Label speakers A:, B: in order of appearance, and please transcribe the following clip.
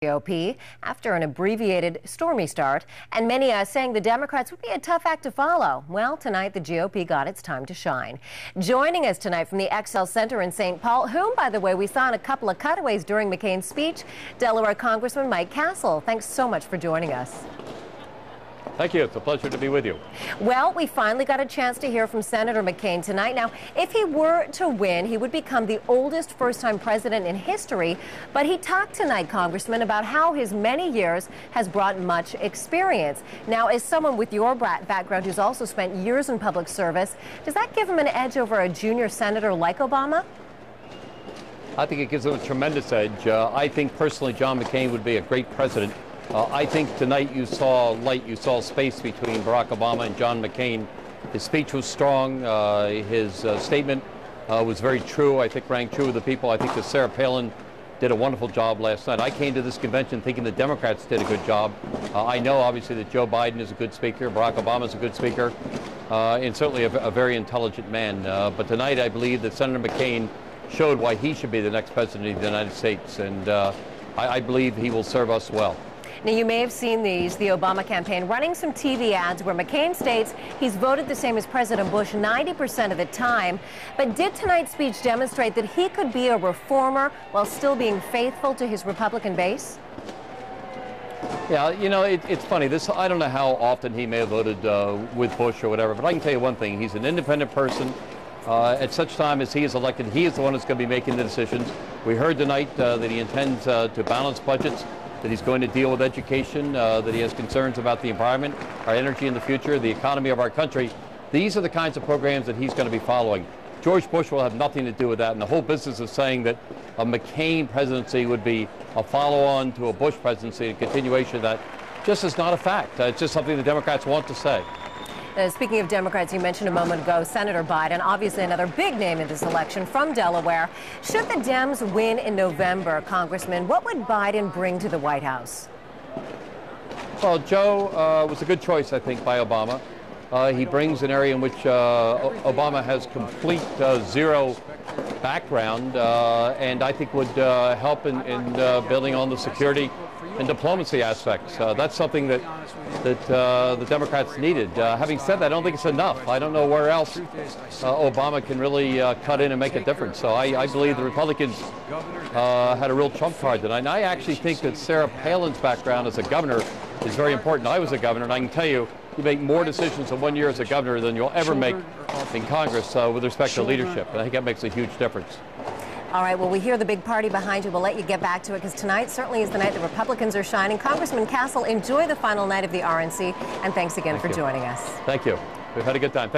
A: GOP after an abbreviated stormy start, and many saying the Democrats would be a tough act to follow. Well, tonight the GOP got its time to shine. Joining us tonight from the XL Center in St. Paul, whom, by the way, we saw in a couple of cutaways during McCain's speech, Delaware Congressman Mike Castle. Thanks so much for joining us.
B: Thank you. It's a pleasure to be with you.
A: Well, we finally got a chance to hear from Senator McCain tonight. Now, if he were to win, he would become the oldest first-time president in history. But he talked tonight, Congressman, about how his many years has brought much experience. Now, as someone with your background who's also spent years in public service, does that give him an edge over a junior senator like Obama?
B: I think it gives him a tremendous edge. I think personally John McCain would be a great president. I think tonight you saw light, you saw space between Barack Obama and John McCain. His speech was strong. His statement was very true. I think rang true with the people. I think that Sarah Palin did a wonderful job last night. I came to this convention thinking the Democrats did a good job. I know obviously that Joe Biden is a good speaker, Barack Obama is a good speaker, and certainly a very intelligent man. But tonight I believe that Senator McCain showed why he should be the next president of the United States, and I believe he will serve us well.
A: Now, you may have seen the Obama campaign running some TV ads where McCain states he's voted the same as President Bush 90% of the time. But did tonight's speech demonstrate that he could be a reformer while still being faithful to his Republican base?
B: Yeah, you know, it's funny. I don't know how often he may have voted with Bush or whatever, but I can tell you one thing. He's an independent person. At such time as he is elected, he is the one that's going to be making the decisions. We heard tonight that he intends to balance budgets, that he's going to deal with education, that he has concerns about the environment, our energy in the future, the economy of our country. These are the kinds of programs that he's going to be following. George Bush will have nothing to do with that, and the whole business of saying that a McCain presidency would be a follow-on to a Bush presidency, a continuation of that, just is not a fact. It's just something the Democrats want to say.
A: Speaking of Democrats, you mentioned a moment ago Senator Biden, obviously another big name in this election from Delaware. Should the Dems win in November, Congressman, what would Biden bring to the White House?
B: Well, Joe was a good choice, I think, by Obama. He brings an area in which Obama has complete zero background, and I think would help in building on the security and diplomacy aspects. That's something that the Democrats needed. Having said that, I don't think it's enough. I don't know where else Obama can really cut in and make a difference. So I believe the Republicans had a real trump card tonight. And I actually think that Sarah Palin's background as a governor is very important. I was a governor, and I can tell you, you make more decisions in 1 year as a governor than you'll ever make in Congress with respect to leadership. And I think that makes a huge difference.
A: All right, well, we hear the big party behind you. We'll let you get back to it because tonight certainly is the night the Republicans are shining. Congressman Castle, enjoy the final night of the RNC, and thanks again for joining us.
B: Thank you. We've had a good time.